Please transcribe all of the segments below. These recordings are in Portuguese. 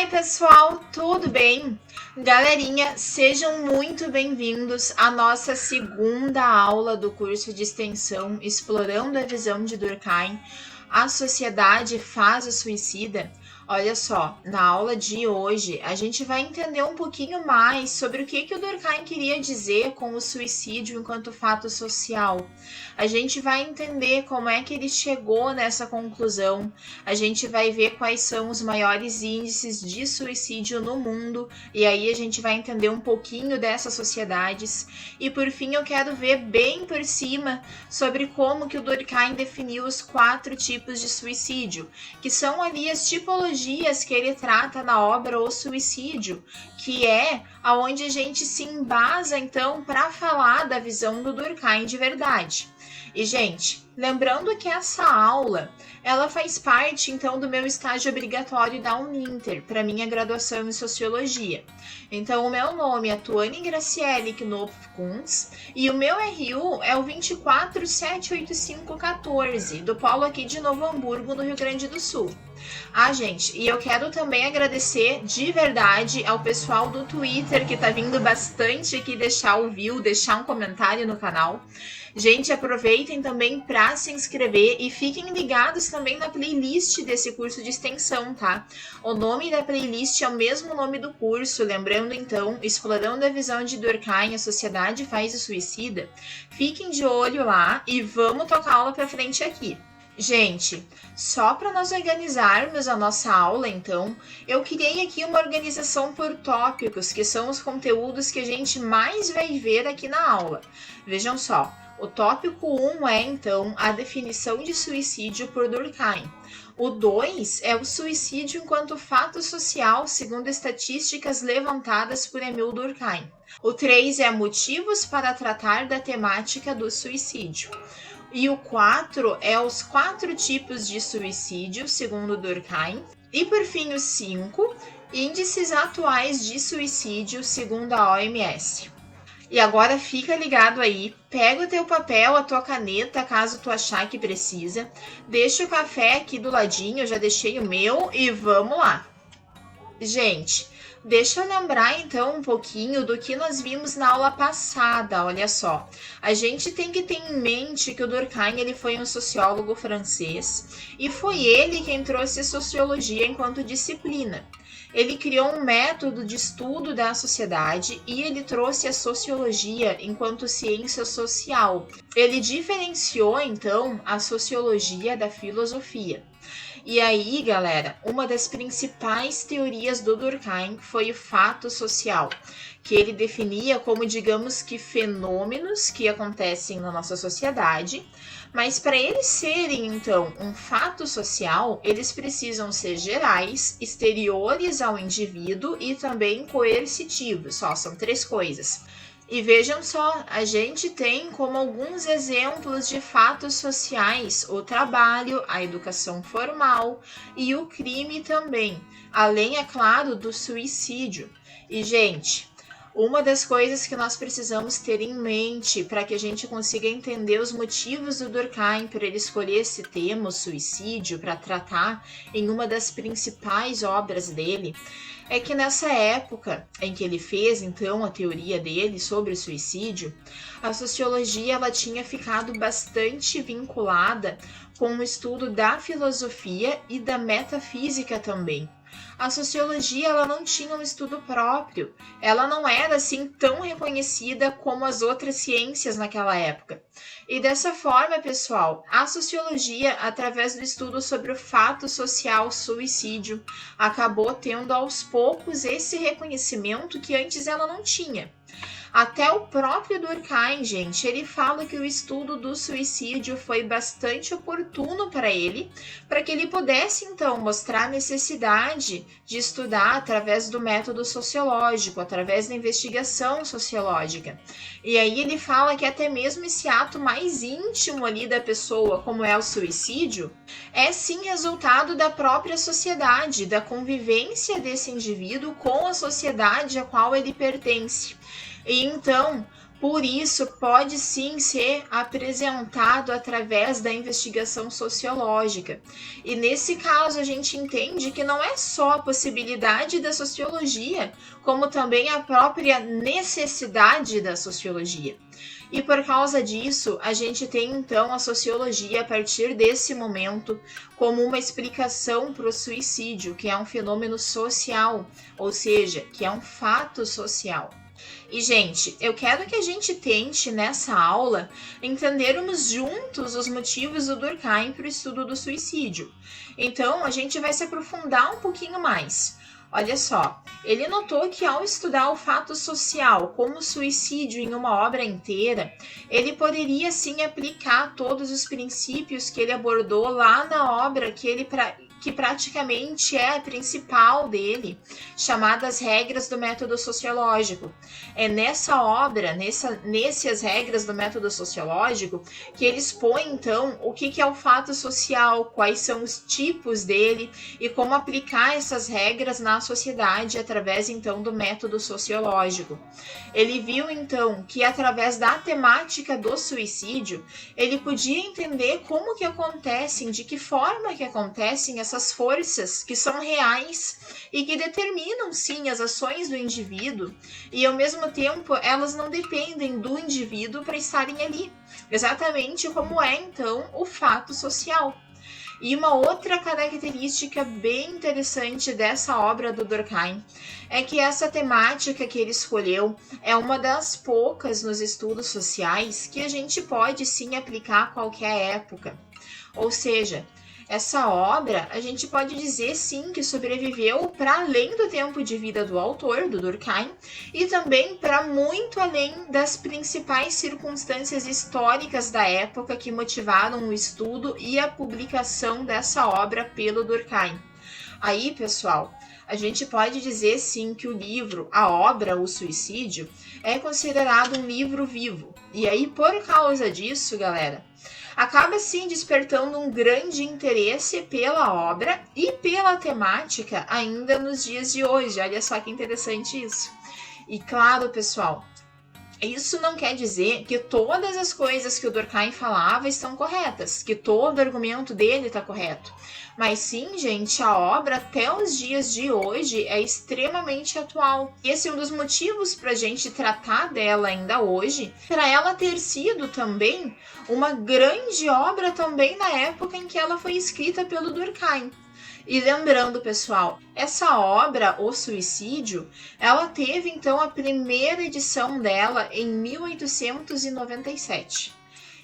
Oi, pessoal, tudo bem? Galerinha, sejam muito bem-vindos à nossa segunda aula do curso de extensão Explorando a Visão de Durkheim, A Sociedade Faz o Suicida. Olha só, na aula de hoje a gente vai entender um pouquinho mais sobre o que o Durkheim queria dizer com o suicídio enquanto fato social. A gente vai entender como é que ele chegou nessa conclusão, a gente vai ver quais são os maiores índices de suicídio no mundo, e aí a gente vai entender um pouquinho dessas sociedades. E por fim eu quero ver bem por cima sobre como que o Durkheim definiu os 4 tipos de suicídio, que são ali as tipologias que ele trata na obra O Suicídio, que é aonde a gente se embasa então para falar da visão do Durkheim de verdade. E gente, lembrando que essa aula, ela faz parte então do meu estágio obrigatório da Uninter, para minha graduação em Sociologia. Então o meu nome é Tuane Graciele Knopf Kuntz e o meu RU é o 2478514, do polo aqui de Novo Hamburgo, no Rio Grande do Sul. Ah, gente, e eu quero também agradecer de verdade ao pessoal do Twitter que tá vindo bastante aqui deixar o view, deixar um comentário no canal. Gente, aproveitem também para se inscrever e fiquem ligados também na playlist desse curso de extensão, tá? O nome da playlist é o mesmo nome do curso, lembrando então, Explorando a Visão de Durkheim, A Sociedade Faz o Suicida. Fiquem de olho lá e vamos tocar a aula para frente aqui. Gente, só para nós organizarmos a nossa aula, então, eu criei aqui uma organização por tópicos, que são os conteúdos que a gente mais vai ver aqui na aula. Vejam só, o tópico 1 é, então, a definição de suicídio por Durkheim. O 2 é o suicídio enquanto fato social, segundo estatísticas levantadas por Emil Durkheim. O 3 é motivos para tratar da temática do suicídio. E o 4 é os 4 tipos de suicídio, segundo Durkheim. E por fim, o 5, índices atuais de suicídio, segundo a OMS. E agora fica ligado aí, pega o teu papel, a tua caneta, caso tu achar que precisa. Deixa o café aqui do ladinho, eu já deixei o meu e vamos lá. Gente, deixa eu lembrar então um pouquinho do que nós vimos na aula passada, olha só. A gente tem que ter em mente que o Durkheim ele foi um sociólogo francês e foi ele quem trouxe a sociologia enquanto disciplina. Ele criou um método de estudo da sociedade e ele trouxe a sociologia enquanto ciência social. Ele diferenciou então a sociologia da filosofia. E aí, galera, uma das principais teorias do Durkheim foi o fato social, que ele definia como, digamos que, fenômenos que acontecem na nossa sociedade, mas para eles serem, então, um fato social, eles precisam ser gerais, exteriores ao indivíduo e também coercitivos. São 3 coisas. E vejam só, a gente tem como alguns exemplos de fatos sociais o trabalho, a educação formal e o crime também, além, é claro, do suicídio. E, gente, uma das coisas que nós precisamos ter em mente para que a gente consiga entender os motivos do Durkheim para ele escolher esse tema, o suicídio, para tratar em uma das principais obras dele, é que nessa época em que ele fez, então, a teoria dele sobre o suicídio, a sociologia ela tinha ficado bastante vinculada com o estudo da filosofia e da metafísica também. A sociologia ela não tinha um estudo próprio, ela não era assim tão reconhecida como as outras ciências naquela época. E dessa forma, pessoal, a sociologia, através do estudo sobre o fato social suicídio, acabou tendo aos poucos esse reconhecimento que antes ela não tinha. Até o próprio Durkheim, gente, ele fala que o estudo do suicídio foi bastante oportuno para ele, para que ele pudesse, então, mostrar a necessidade de estudar através do método sociológico, através da investigação sociológica. E aí ele fala que até mesmo esse ato mais íntimo ali da pessoa, como é o suicídio, é sim resultado da própria sociedade, da convivência desse indivíduo com a sociedade a qual ele pertence. E então, Por isso, pode sim ser apresentado através da investigação sociológica. E nesse caso, a gente entende que não é só a possibilidade da sociologia, como também a própria necessidade da sociologia. E por causa disso, a gente tem então a sociologia a partir desse momento como uma explicação para o suicídio, que é um fenômeno social, ou seja, que é um fato social. E, gente, eu quero que a gente tente, nessa aula, entendermos juntos os motivos do Durkheim para o estudo do suicídio. Então, a gente vai se aprofundar um pouquinho mais. Olha só, ele notou que ao estudar o fato social como o suicídio em uma obra inteira, ele poderia sim aplicar todos os princípios que ele abordou lá na obra que praticamente é a principal dele, chamada As Regras do Método Sociológico. É nessa obra, nessas regras do método sociológico, que ele expõe, então, o que é o fato social, quais são os tipos dele e como aplicar essas regras na sociedade através, então, do método sociológico. Ele viu, então, que através da temática do suicídio, ele podia entender como que acontecem, de que forma que acontecem essas forças que são reais e que determinam, sim, as ações do indivíduo e, ao mesmo tempo, elas não dependem do indivíduo para estarem ali, exatamente como é, então, o fato social. E uma outra característica bem interessante dessa obra do Durkheim é que essa temática que ele escolheu é uma das poucas nos estudos sociais que a gente pode sim aplicar a qualquer época. Ou seja, essa obra, a gente pode dizer sim que sobreviveu para além do tempo de vida do autor, do Durkheim, e também para muito além das principais circunstâncias históricas da época que motivaram o estudo e a publicação dessa obra pelo Durkheim. Aí, pessoal, a gente pode dizer sim que o livro, a obra, O Suicídio, é considerado um livro vivo. E aí, por causa disso, galera, acaba sim despertando um grande interesse pela obra e pela temática ainda nos dias de hoje. Olha só que interessante isso. E claro, pessoal, isso não quer dizer que todas as coisas que o Durkheim falava estão corretas, que todo o argumento dele está correto. Mas sim, gente, a obra até os dias de hoje é extremamente atual. Esse é um dos motivos para a gente tratar dela ainda hoje, para ela ter sido também uma grande obra também na época em que ela foi escrita pelo Durkheim. E lembrando, pessoal, essa obra, O Suicídio, ela teve então a primeira edição dela em 1897.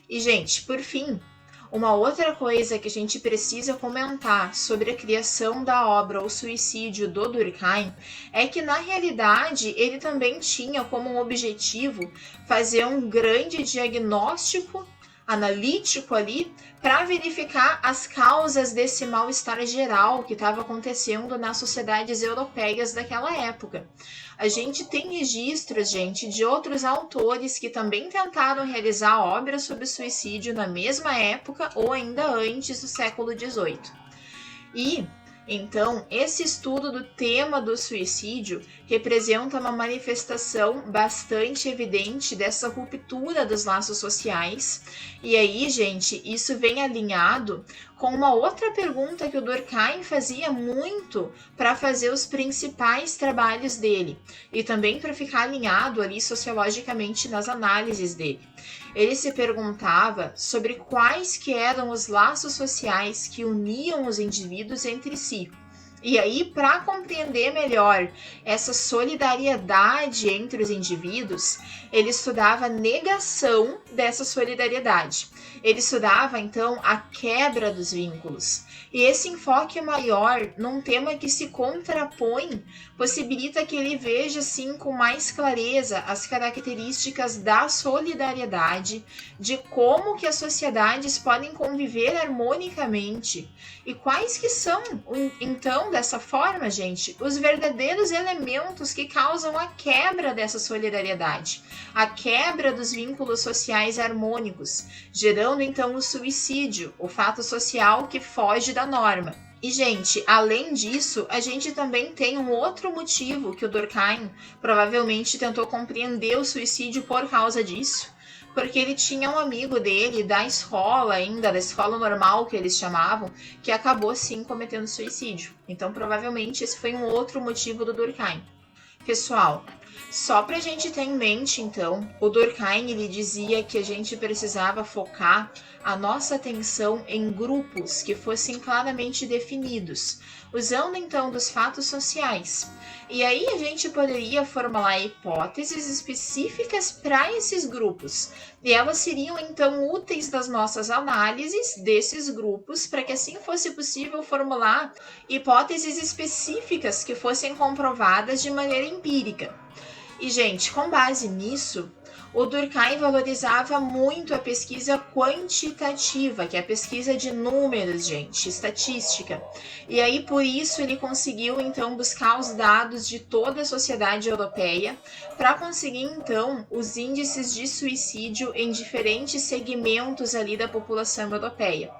E, gente, por fim, uma outra coisa que a gente precisa comentar sobre a criação da obra O Suicídio do Durkheim é que, na realidade, ele também tinha como objetivo fazer um grande diagnóstico analítico ali para verificar as causas desse mal-estar geral que estava acontecendo nas sociedades europeias daquela época. A gente tem registros, gente, de outros autores que também tentaram realizar obras sobre suicídio na mesma época ou ainda antes do século XVIII. E então, esse estudo do tema do suicídio representa uma manifestação bastante evidente dessa ruptura dos laços sociais. E aí, gente, isso vem alinhado com uma outra pergunta que o Durkheim fazia muito para fazer os principais trabalhos dele e também para ficar alinhado ali sociologicamente nas análises dele. Ele se perguntava sobre quais que eram os laços sociais que uniam os indivíduos entre si. E aí, para compreender melhor essa solidariedade entre os indivíduos, ele estudava a negação dessa solidariedade. Ele estudava, então, a quebra dos vínculos. E esse enfoque maior, num tema que se contrapõe, possibilita que ele veja, assim, com mais clareza as características da solidariedade, de como que as sociedades podem conviver harmonicamente e quais que são, então, dessa forma, gente, os verdadeiros elementos que causam a quebra dessa solidariedade, a quebra dos vínculos sociais harmônicos, gerando então o suicídio, o fato social que foge da norma. E, gente, além disso, a gente também tem um outro motivo que o Durkheim provavelmente tentou compreender o suicídio por causa disso, porque ele tinha um amigo dele da escola ainda, da escola normal que eles chamavam, que acabou sim cometendo suicídio. Então, provavelmente esse foi um outro motivo do Durkheim. Pessoal, só pra gente ter em mente, então, o Durkheim ele dizia que a gente precisava focar a nossa atenção em grupos que fossem claramente definidos, usando então dos fatos sociais. E aí a gente poderia formular hipóteses específicas para esses grupos, e elas seriam então úteis das nossas análises desses grupos, para que assim fosse possível formular hipóteses específicas que fossem comprovadas de maneira empírica. E, gente, com base nisso, o Durkheim valorizava muito a pesquisa quantitativa, que é a pesquisa de números, gente, estatística. E aí, por isso, ele conseguiu, então, buscar os dados de toda a sociedade europeia para conseguir, então, os índices de suicídio em diferentes segmentos ali da população europeia.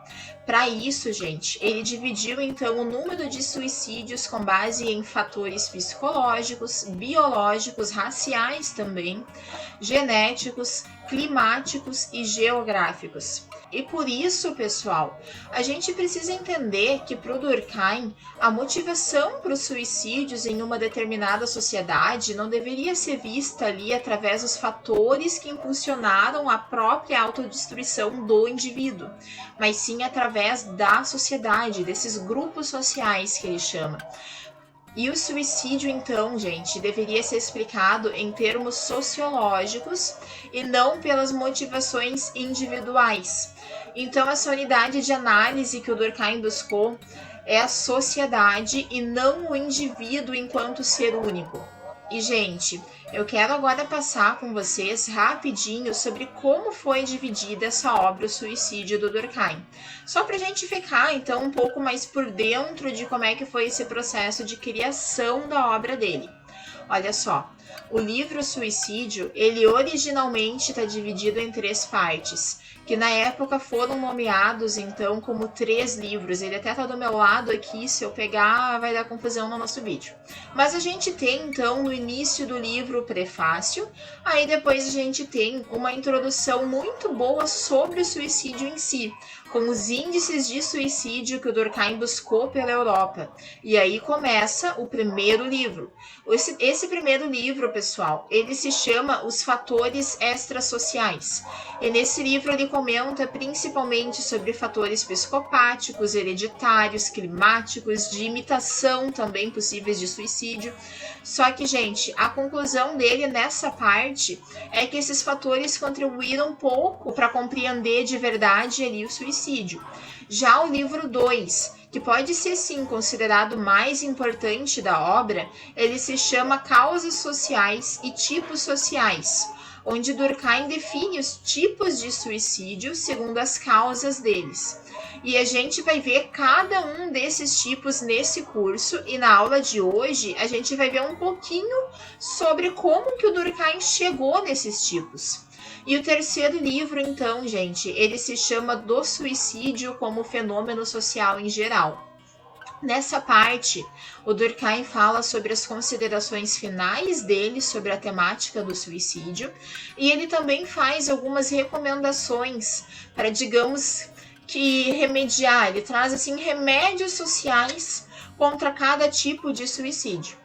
Para isso, gente, ele dividiu então o número de suicídios com base em fatores psicológicos, biológicos, raciais também, genéticos, climáticos e geográficos. E por isso, pessoal, a gente precisa entender que para o Durkheim, a motivação para os suicídios em uma determinada sociedade não deveria ser vista ali através dos fatores que impulsionaram a própria autodestruição do indivíduo, mas sim através da sociedade, desses grupos sociais que ele chama. E o suicídio, então, gente, deveria ser explicado em termos sociológicos e não pelas motivações individuais. Então, essa unidade de análise que o Durkheim buscou é a sociedade e não o indivíduo enquanto ser único. E, gente, eu quero agora passar com vocês rapidinho sobre como foi dividida essa obra, O Suicídio do Durkheim. Só para a gente ficar, então, um pouco mais por dentro de como é que foi esse processo de criação da obra dele. Olha só, o livro Suicídio, ele originalmente está dividido em 3 partes, que na época foram nomeados, então, como 3 livros. Ele até está do meu lado aqui, se eu pegar vai dar confusão no nosso vídeo. Mas a gente tem, então, no início do livro o prefácio, aí depois a gente tem uma introdução muito boa sobre o suicídio em si, com os índices de suicídio que o Durkheim buscou pela Europa. E aí começa o primeiro livro. Esse primeiro livro, pessoal, ele se chama Os Fatores Extrasociais. E nesse livro ele comenta principalmente sobre fatores psicopáticos, hereditários, climáticos, de imitação também possíveis de suicídio. Só que, gente, a conclusão dele nessa parte é que esses fatores contribuíram pouco para compreender de verdade ali o suicídio. Já o livro 2, que pode ser sim considerado mais importante da obra, ele se chama Causas Sociais e Tipos Sociais, onde Durkheim define os tipos de suicídio segundo as causas deles. E a gente vai ver cada um desses tipos nesse curso, e na aula de hoje a gente vai ver um pouquinho sobre como que o Durkheim chegou nesses tipos. E o terceiro livro, então, gente, ele se chama Do Suicídio como Fenômeno Social em Geral. Nessa parte, o Durkheim fala sobre as considerações finais dele sobre a temática do suicídio, e ele também faz algumas recomendações para, digamos, que remediar. Ele traz assim remédios sociais contra cada tipo de suicídio.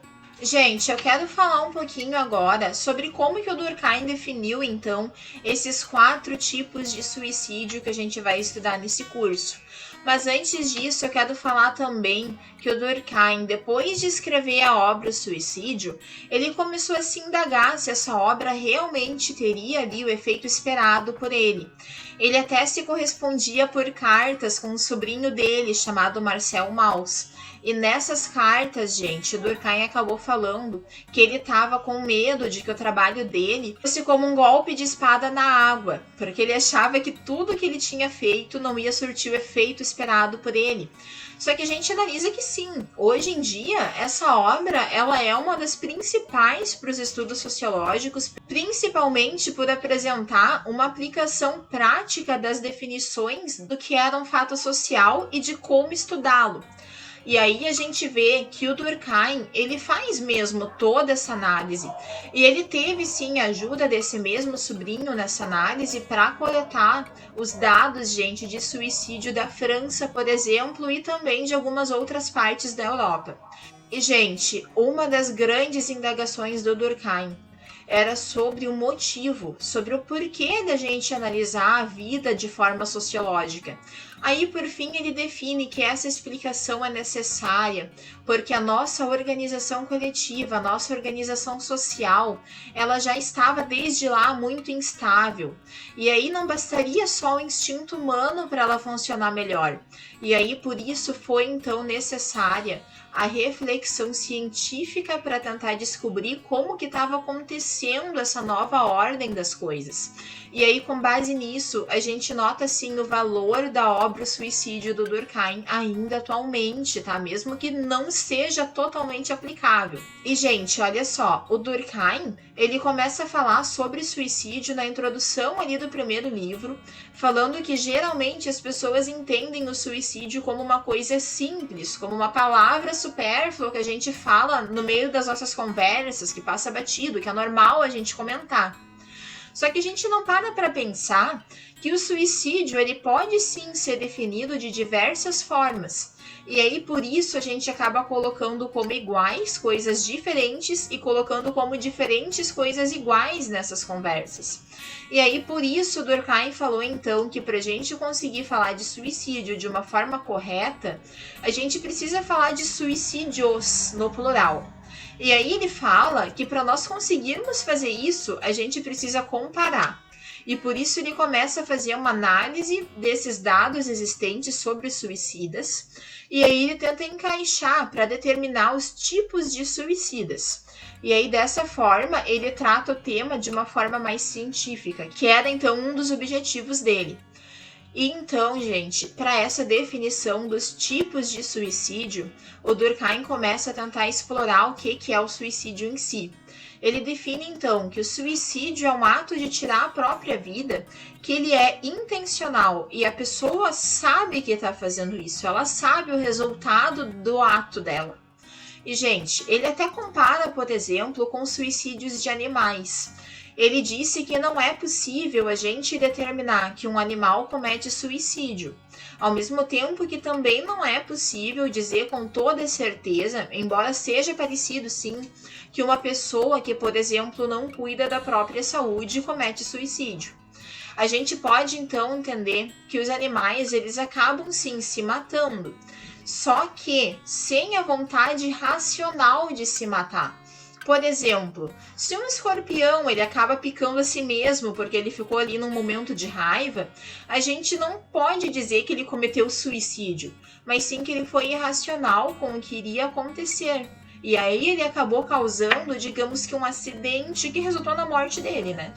Gente, eu quero falar um pouquinho agora sobre como que o Durkheim definiu, então, esses 4 tipos de suicídio que a gente vai estudar nesse curso. Mas antes disso, eu quero falar também que o Durkheim, depois de escrever a obra O Suicídio, ele começou a se indagar se essa obra realmente teria ali o efeito esperado por ele. Ele até se correspondia por cartas com um sobrinho dele, chamado Marcel Mauss. E nessas cartas, gente, o Durkheim acabou falando que ele estava com medo de que o trabalho dele fosse como um golpe de espada na água, porque ele achava que tudo que ele tinha feito não ia surtir o efeito esperado por ele. Só que a gente analisa que sim, hoje em dia, essa obra ela é uma das principais para os estudos sociológicos, principalmente por apresentar uma aplicação prática das definições do que era um fato social e de como estudá-lo. E aí a gente vê que o Durkheim, ele faz mesmo toda essa análise. E ele teve sim a ajuda desse mesmo sobrinho nessa análise para coletar os dados, gente, de suicídio da França, por exemplo, e também de algumas outras partes da Europa. E, gente, uma das grandes indagações do Durkheim era sobre o motivo, sobre o porquê da gente analisar a vida de forma sociológica. Aí, por fim, ele define que essa explicação é necessária porque a nossa organização coletiva, a nossa organização social, ela já estava desde lá muito instável. E aí não bastaria só o instinto humano para ela funcionar melhor. E aí, por isso, foi então necessária a reflexão científica para tentar descobrir como que estava acontecendo essa nova ordem das coisas. E aí, com base nisso, a gente nota sim o valor da obra O Suicídio do Durkheim ainda atualmente, tá? Mesmo que não seja totalmente aplicável. E, gente, olha só, o Durkheim, ele começa a falar sobre suicídio na introdução ali do primeiro livro, falando que geralmente as pessoas entendem o suicídio como uma coisa simples, como uma palavra supérflua que a gente fala no meio das nossas conversas, que passa batido, que é normal a gente comentar. Só que a gente não para pensar que o suicídio ele pode sim ser definido de diversas formas. E aí por isso a gente acaba colocando como iguais coisas diferentes e colocando como diferentes coisas iguais nessas conversas. E aí por isso Durkheim falou então que para a gente conseguir falar de suicídio de uma forma correta, a gente precisa falar de suicídios no plural. E aí ele fala que para nós conseguirmos fazer isso, a gente precisa comparar. E por isso ele começa a fazer uma análise desses dados existentes sobre suicidas. E aí ele tenta encaixar para determinar os tipos de suicidas. E aí dessa forma ele trata o tema de uma forma mais científica, que era então um dos objetivos dele. E então, gente, para essa definição dos tipos de suicídio, o Durkheim começa a tentar explorar o que é o suicídio em si. Ele define então que o suicídio é um ato de tirar a própria vida, que ele é intencional e a pessoa sabe que está fazendo isso, ela sabe o resultado do ato dela. E, gente, ele até compara, por exemplo, com suicídios de animais. Ele disse que não é possível a gente determinar que um animal comete suicídio, ao mesmo tempo que também não é possível dizer com toda certeza, embora seja parecido sim, que uma pessoa que, por exemplo, não cuida da própria saúde comete suicídio. A gente pode então entender que os animais eles acabam sim se matando, só que sem a vontade racional de se matar. Por exemplo, se um escorpião ele acaba picando a si mesmo porque ele ficou ali num momento de raiva, a gente não pode dizer que ele cometeu suicídio, mas sim que ele foi irracional com o que iria acontecer. E aí ele acabou causando, digamos que um acidente que resultou na morte dele, né?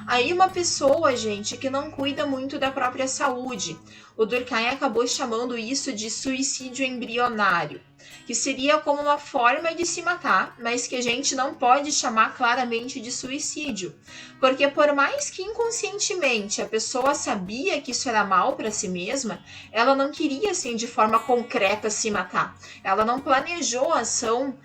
Aí uma pessoa, gente, que não cuida muito da própria saúde, o Durkheim acabou chamando isso de suicídio embrionário, que seria como uma forma de se matar, mas que a gente não pode chamar claramente de suicídio, porque por mais que inconscientemente a pessoa sabia que isso era mal para si mesma, ela não queria assim de forma concreta se matar, ela não planejou a ação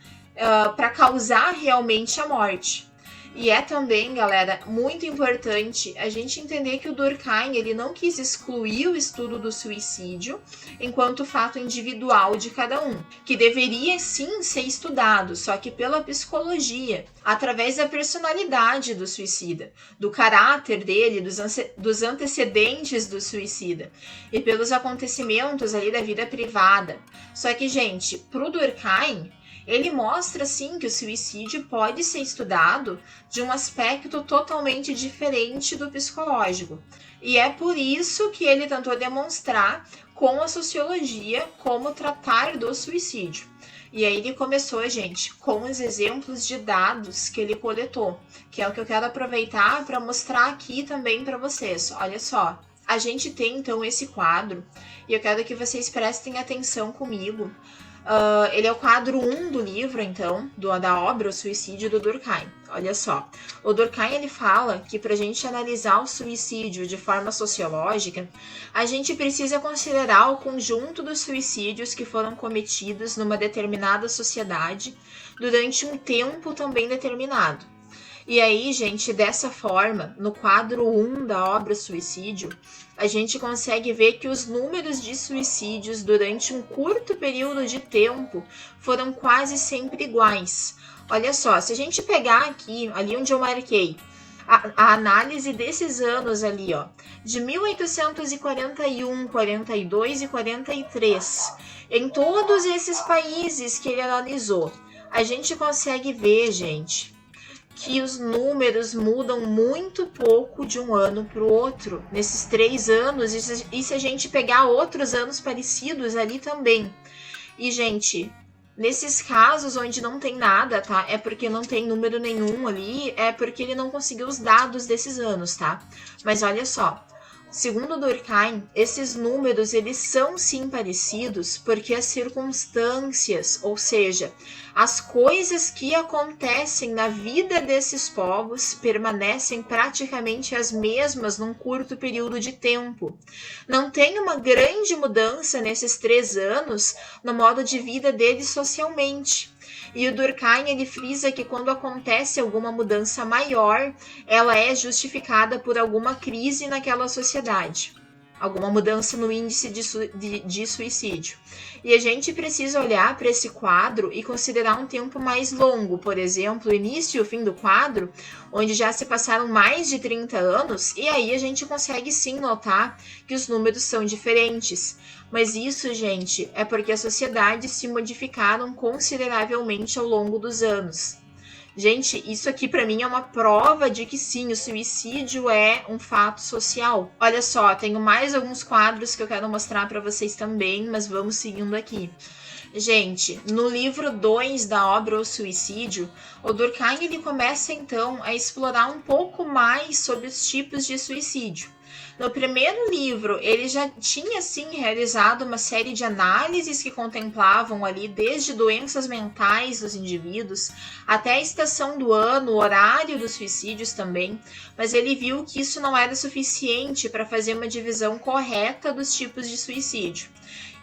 para causar realmente a morte. E é também, galera, muito importante a gente entender que o Durkheim ele não quis excluir o estudo do suicídio enquanto fato individual de cada um, que deveria sim ser estudado, só que pela psicologia, através da personalidade do suicida, do caráter dele, dos antecedentes do suicida e pelos acontecimentos ali da vida privada. Só que, gente, pro Durkheim, ele mostra, sim, que o suicídio pode ser estudado de um aspecto totalmente diferente do psicológico. E é por isso que ele tentou demonstrar com a sociologia como tratar do suicídio. E aí ele começou, gente, com os exemplos de dados que ele coletou, que é o que eu quero aproveitar para mostrar aqui também para vocês. Olha só, a gente tem então esse quadro, e eu quero que vocês prestem atenção comigo, Ele é o quadro 1 do livro, então, da obra O Suicídio do Durkheim. Olha só, o Durkheim ele fala que para a gente analisar o suicídio de forma sociológica, a gente precisa considerar o conjunto dos suicídios que foram cometidos numa determinada sociedade durante um tempo também determinado. E aí, gente, dessa forma, no quadro 1 da obra Suicídio, a gente consegue ver que os números de suicídios durante um curto período de tempo foram quase sempre iguais. Olha só, se a gente pegar aqui, ali onde eu marquei, a análise desses anos ali, ó, de 1841, 42 e 43, em todos esses países que ele analisou, a gente consegue ver, gente, que os números mudam muito pouco de um ano para o outro, nesses 3 anos, e se a gente pegar outros anos parecidos ali também. E, gente, nesses casos onde não tem nada, tá? É porque não tem número nenhum ali, é porque ele não conseguiu os dados desses anos, tá? Mas olha só, segundo Durkheim, esses números eles são sim parecidos porque as circunstâncias, ou seja, as coisas que acontecem na vida desses povos permanecem praticamente as mesmas num curto período de tempo. Não tem uma grande mudança nesses 3 anos no modo de vida deles socialmente. E o Durkheim ele frisa que quando acontece alguma mudança maior, ela é justificada por alguma crise naquela sociedade. Alguma mudança no índice de suicídio. E a gente precisa olhar para esse quadro e considerar um tempo mais longo, por exemplo, o início e o fim do quadro, onde já se passaram mais de 30 anos, e aí a gente consegue sim notar que os números são diferentes. Mas isso, gente, é porque as sociedades se modificaram consideravelmente ao longo dos anos. Gente, isso aqui para mim é uma prova de que sim, o suicídio é um fato social. Olha só, tenho mais alguns quadros que eu quero mostrar para vocês também, mas vamos seguindo aqui. Gente, no livro 2 da obra O Suicídio, o Durkheim ele começa então a explorar um pouco mais sobre os tipos de suicídio. No primeiro livro, ele já tinha, sim, realizado uma série de análises que contemplavam ali desde doenças mentais dos indivíduos até a estação do ano, o horário dos suicídios também, mas ele viu que isso não era suficiente para fazer uma divisão correta dos tipos de suicídio.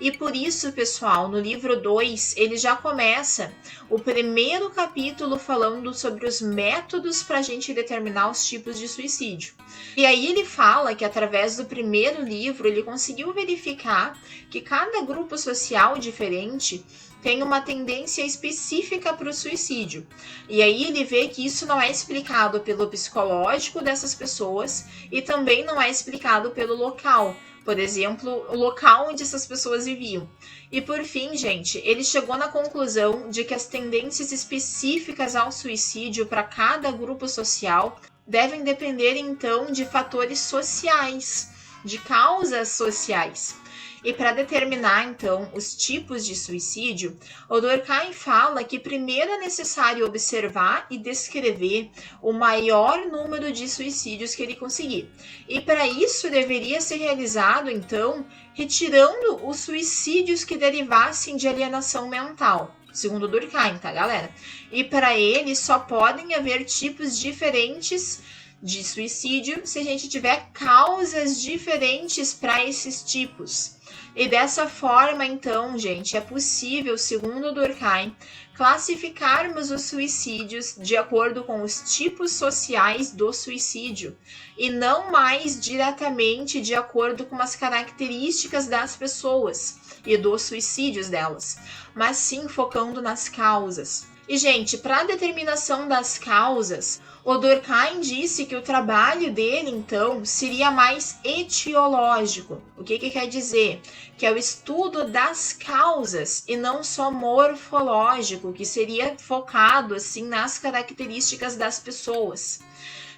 E por isso, pessoal, no livro 2, ele já começa o primeiro capítulo falando sobre os métodos para a gente determinar os tipos de suicídio. E aí ele fala que através do primeiro livro, ele conseguiu verificar que cada grupo social diferente tem uma tendência específica para o suicídio. E aí ele vê que isso não é explicado pelo psicológico dessas pessoas e também não é explicado pelo local. Por exemplo, o local onde essas pessoas viviam. E por fim, gente, ele chegou na conclusão de que as tendências específicas ao suicídio para cada grupo social devem depender, então, de fatores sociais, de causas sociais. E para determinar, então, os tipos de suicídio, o Durkheim fala que primeiro é necessário observar e descrever o maior número de suicídios que ele conseguir. E para isso deveria ser realizado, então, retirando os suicídios que derivassem de alienação mental. Segundo Durkheim, tá, galera? E para ele só podem haver tipos diferentes de suicídio se a gente tiver causas diferentes para esses tipos. E dessa forma, então, gente, é possível, segundo Durkheim, classificarmos os suicídios de acordo com os tipos sociais do suicídio e não mais diretamente de acordo com as características das pessoas e dos suicídios delas, mas sim focando nas causas. E, gente, para a determinação das causas, o Durkheim disse que o trabalho dele, então, seria mais etiológico. O que quer dizer? Que é o estudo das causas e não só morfológico, que seria focado, assim, nas características das pessoas.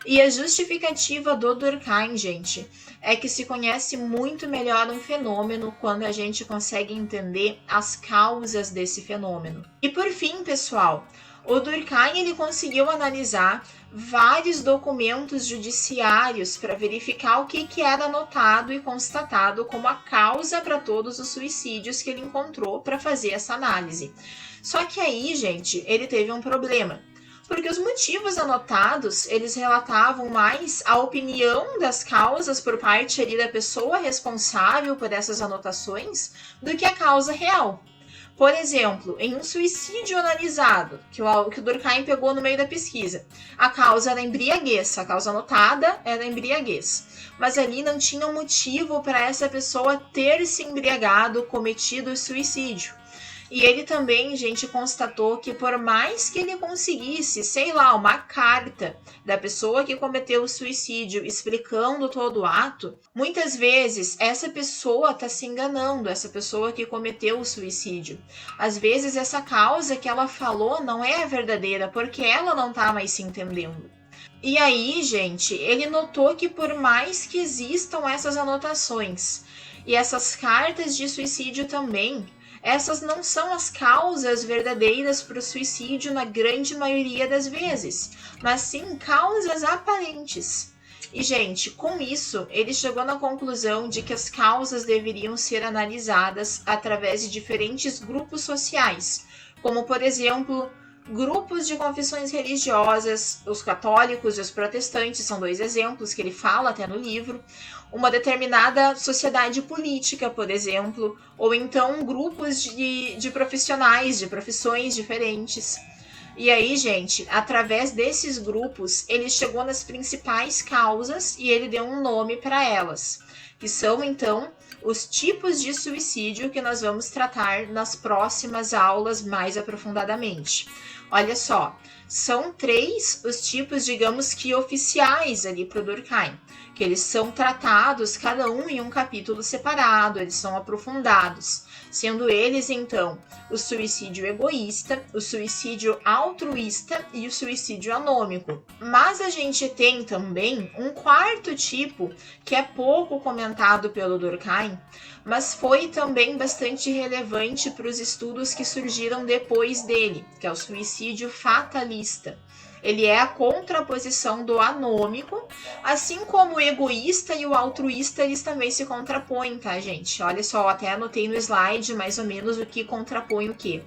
E a justificativa do Durkheim, gente, é que se conhece muito melhor um fenômeno quando a gente consegue entender as causas desse fenômeno. E por fim, pessoal, o Durkheim ele conseguiu analisar vários documentos judiciários para verificar o que era anotado e constatado como a causa para todos os suicídios que ele encontrou para fazer essa análise. Só que aí, gente, ele teve um problema. Porque os motivos anotados, eles relatavam mais a opinião das causas por parte ali da pessoa responsável por essas anotações do que a causa real. Por exemplo, em um suicídio analisado, que o Durkheim pegou no meio da pesquisa, a causa era embriaguez, a causa anotada era embriaguez. Mas ali não tinha um motivo para essa pessoa ter se embriagado, cometido o suicídio. E ele também, gente, constatou que por mais que ele conseguisse, sei lá, uma carta da pessoa que cometeu o suicídio explicando todo o ato, muitas vezes essa pessoa está se enganando, essa pessoa que cometeu o suicídio. Às vezes essa causa que ela falou não é a verdadeira, porque ela não está mais se entendendo. E aí, gente, ele notou que por mais que existam essas anotações e essas cartas de suicídio também, essas não são as causas verdadeiras para o suicídio na grande maioria das vezes, mas sim causas aparentes. E, gente, com isso, ele chegou na conclusão de que as causas deveriam ser analisadas através de diferentes grupos sociais, como, por exemplo, grupos de confissões religiosas, os católicos e os protestantes são dois exemplos que ele fala até no livro, uma determinada sociedade política, por exemplo, ou então grupos de profissionais, de profissões diferentes. E aí, gente, através desses grupos, ele chegou nas principais causas e ele deu um nome para elas, que são, então, os tipos de suicídio que nós vamos tratar nas próximas aulas mais aprofundadamente. Olha só, são 3 os tipos, digamos que oficiais ali para o Durkheim, que eles são tratados cada um em um capítulo separado, eles são aprofundados, sendo eles então o suicídio egoísta, o suicídio altruísta e o suicídio anômico. Mas a gente tem também um 4º tipo que é pouco comentado pelo Durkheim, mas foi também bastante relevante para os estudos que surgiram depois dele, que é o suicídio fatalista. Ele é a contraposição do anômico, assim como o egoísta e o altruísta, eles também se contrapõem, tá, gente? Olha só, até anotei no slide mais ou menos o que contrapõe o quê.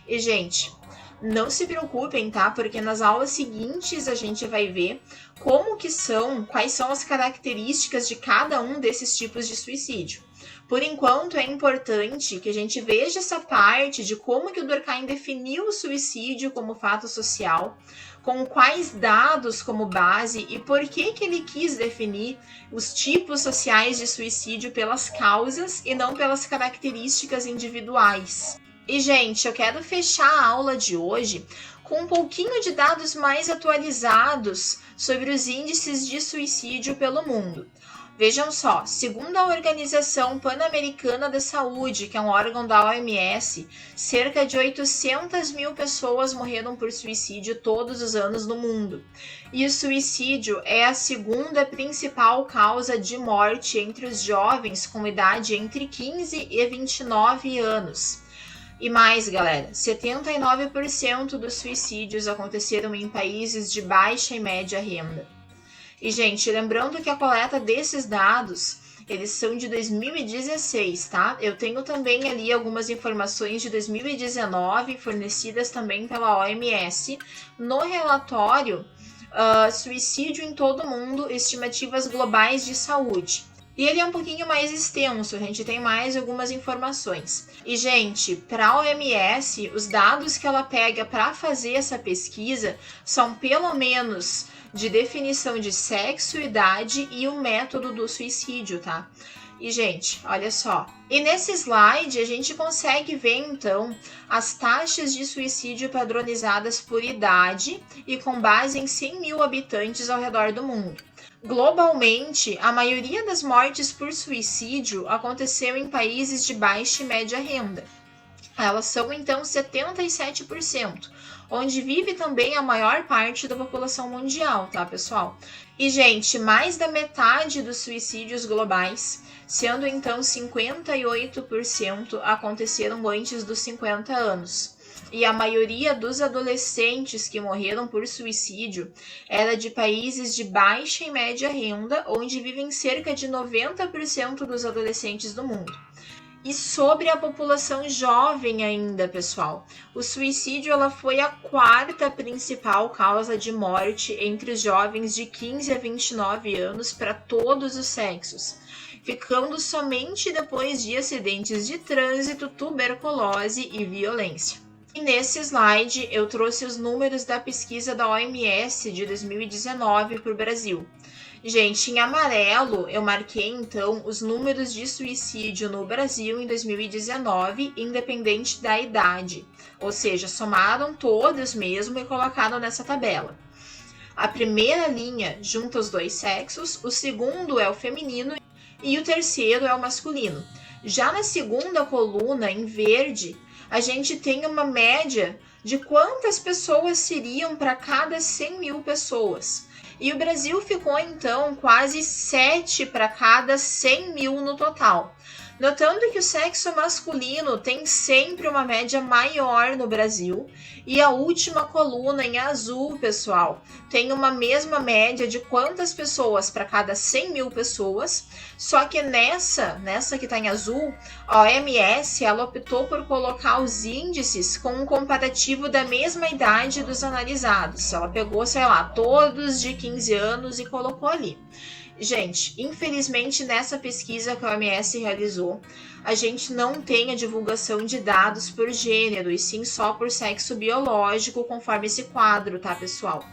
E, gente, não se preocupem, tá? Porque nas aulas seguintes a gente vai ver quais são as características de cada um desses tipos de suicídio. Por enquanto, é importante que a gente veja essa parte de como que o Durkheim definiu o suicídio como fato social, com quais dados como base e por que ele quis definir os tipos sociais de suicídio pelas causas e não pelas características individuais. E, gente, eu quero fechar a aula de hoje com um pouquinho de dados mais atualizados sobre os índices de suicídio pelo mundo. Vejam só, segundo a Organização Pan-Americana da Saúde, que é um órgão da OMS, cerca de 800 mil pessoas morreram por suicídio todos os anos no mundo. E o suicídio é a segunda principal causa de morte entre os jovens com idade entre 15 e 29 anos. E mais, galera, 79% dos suicídios aconteceram em países de baixa e média renda. E, gente, lembrando que a coleta desses dados, eles são de 2016, tá? Eu tenho também ali algumas informações de 2019, fornecidas também pela OMS, no relatório Suicídio em todo o mundo, estimativas globais de saúde. E ele é um pouquinho mais extenso, a gente tem mais algumas informações. E, gente, para a OMS, os dados que ela pega para fazer essa pesquisa são pelo menos de definição de sexo, idade e o método do suicídio, tá? E, gente, olha só. E nesse slide a gente consegue ver, então, as taxas de suicídio padronizadas por idade e com base em 100 mil habitantes ao redor do mundo. Globalmente, a maioria das mortes por suicídio aconteceu em países de baixa e média renda. Elas são então 77%, onde vive também a maior parte da população mundial, tá, pessoal? E, gente, mais da metade dos suicídios globais, sendo então 58%, aconteceram antes dos 50 anos. E a maioria dos adolescentes que morreram por suicídio era de países de baixa e média renda, onde vivem cerca de 90% dos adolescentes do mundo. E sobre a população jovem ainda, pessoal, o suicídio ela foi a quarta principal causa de morte entre os jovens de 15 a 29 anos para todos os sexos, ficando somente depois de acidentes de trânsito, tuberculose e violência. E nesse slide eu trouxe os números da pesquisa da OMS de 2019 para o Brasil. Gente, em amarelo eu marquei então os números de suicídio no Brasil em 2019, independente da idade, ou seja, somaram todos mesmo e colocaram nessa tabela. A primeira linha junta os dois sexos, o segundo é o feminino e o terceiro é o masculino. Já na segunda coluna, em verde, a gente tem uma média de quantas pessoas seriam para cada 100 mil pessoas. E o Brasil ficou, então, quase 7 para cada 100 mil no total. Notando que o sexo masculino tem sempre uma média maior no Brasil. E a última coluna em azul, pessoal, tem uma mesma média de quantas pessoas para cada 100 mil pessoas. Só que nessa que está em azul, a OMS ela optou por colocar os índices com um comparativo da mesma idade dos analisados. Ela pegou, sei lá, todos de 15 anos e colocou ali. Gente, infelizmente nessa pesquisa que a OMS realizou, a gente não tem a divulgação de dados por gênero, e sim só por sexo biológico, conforme esse quadro, tá, pessoal?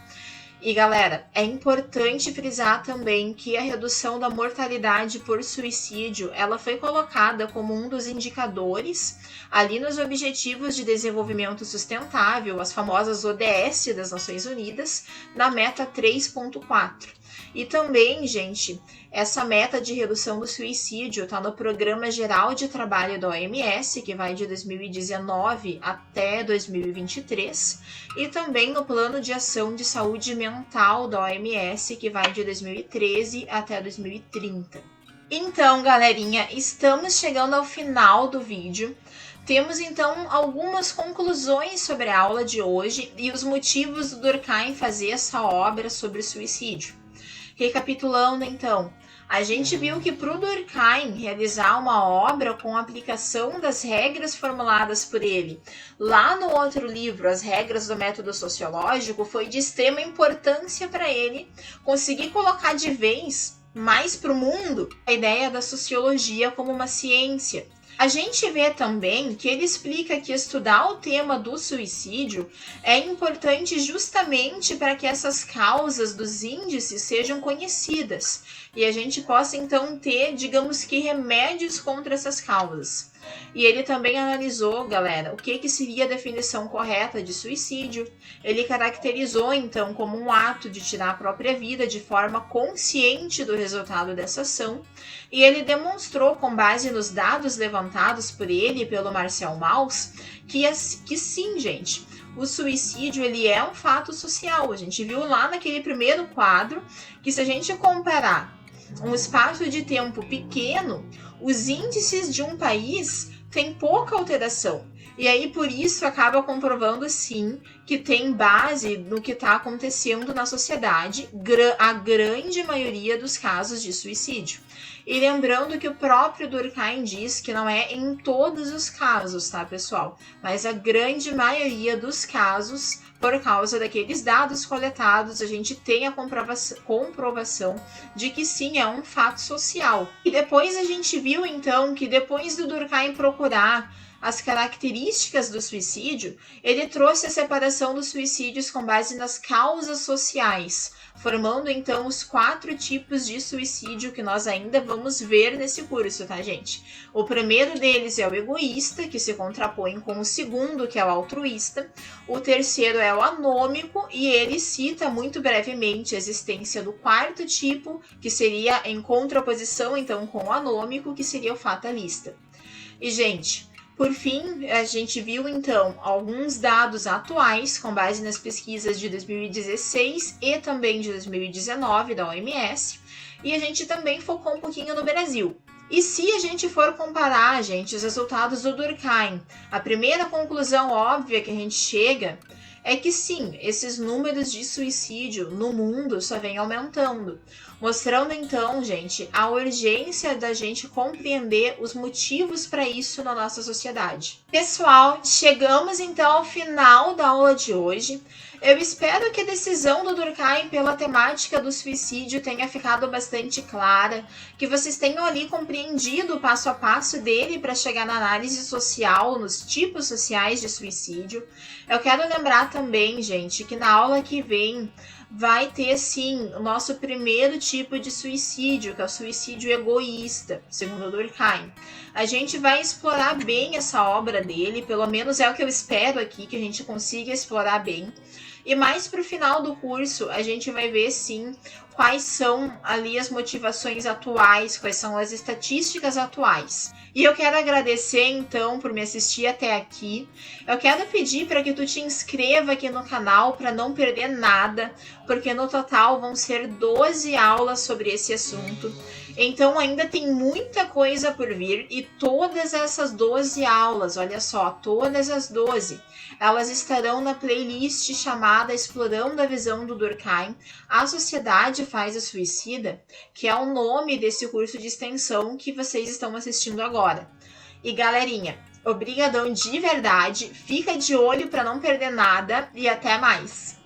E galera, é importante frisar também que a redução da mortalidade por suicídio, ela foi colocada como um dos indicadores ali nos Objetivos de Desenvolvimento Sustentável, as famosas ODS das Nações Unidas, na meta 3.4. E também, gente, essa meta de redução do suicídio está no Programa Geral de Trabalho da OMS, que vai de 2019 até 2023, e também no Plano de Ação de Saúde Mental da OMS, que vai de 2013 até 2030. Então, galerinha, estamos chegando ao final do vídeo. Temos então algumas conclusões sobre a aula de hoje e os motivos do Durkheim fazer essa obra sobre suicídio. Recapitulando então, a gente viu que para o Durkheim realizar uma obra com a aplicação das regras formuladas por ele lá no outro livro, As Regras do Método Sociológico, foi de extrema importância para ele conseguir colocar de vez mais para o mundo a ideia da sociologia como uma ciência. A gente vê também que ele explica que estudar o tema do suicídio é importante justamente para que essas causas dos índices sejam conhecidas e a gente possa então ter, digamos que, remédios contra essas causas. E ele também analisou, galera, o que seria a definição correta de suicídio. Ele caracterizou, então, como um ato de tirar a própria vida de forma consciente do resultado dessa ação. E ele demonstrou, com base nos dados levantados por ele e pelo Marcel Mauss, que sim, gente, o suicídio ele é um fato social. A gente viu lá naquele primeiro quadro que se a gente comparar um espaço de tempo pequeno, os índices de um país têm pouca alteração. E aí, por isso, acaba comprovando, sim, que tem base no que está acontecendo na sociedade, a grande maioria dos casos de suicídio. E lembrando que o próprio Durkheim diz que não é em todos os casos, tá, pessoal? Mas a grande maioria dos casos, por causa daqueles dados coletados, a gente tem a comprovação de que sim, é um fato social. E depois a gente viu, então, que depois do Durkheim procurar as características do suicídio, ele trouxe a separação dos suicídios com base nas causas sociais, formando então os 4 tipos de suicídio que nós ainda vamos ver nesse curso, tá, gente? O primeiro deles é o egoísta, que se contrapõe com o segundo, que é o altruísta. O terceiro é o anômico, e ele cita muito brevemente a existência do 4º tipo, que seria em contraposição então com o anômico, que seria o fatalista. E, gente, Por fim, a gente viu então alguns dados atuais com base nas pesquisas de 2016 e também de 2019 da OMS, e a gente também focou um pouquinho no Brasil. E se a gente for comparar, gente, os resultados do Durkheim, a primeira conclusão óbvia que a gente chega é que sim, esses números de suicídio no mundo só vêm aumentando, mostrando então, gente, a urgência da gente compreender os motivos para isso na nossa sociedade. Pessoal, chegamos então ao final da aula de hoje. Eu espero que a decisão do Durkheim pela temática do suicídio tenha ficado bastante clara, que vocês tenham ali compreendido o passo a passo dele para chegar na análise social, nos tipos sociais de suicídio. Eu quero lembrar também, gente, que na aula que vem vai ter, sim, o nosso primeiro tipo de suicídio, que é o suicídio egoísta, segundo o Durkheim. A gente vai explorar bem essa obra dele, pelo menos é o que eu espero aqui, que a gente consiga explorar bem. E mais para o final do curso, a gente vai ver, sim, quais são ali as motivações atuais, quais são as estatísticas atuais. E eu quero agradecer, então, por me assistir até aqui. Eu quero pedir para que tu te inscreva aqui no canal para não perder nada, porque no total vão ser 12 aulas sobre esse assunto. Então ainda tem muita coisa por vir e todas essas 12 aulas, olha só, todas as 12, elas estarão na playlist chamada Explorando a Visão do Durkheim, A Sociedade Faz o Suicida, que é o nome desse curso de extensão que vocês estão assistindo agora. E galerinha, obrigadão de verdade, fica de olho para não perder nada e até mais!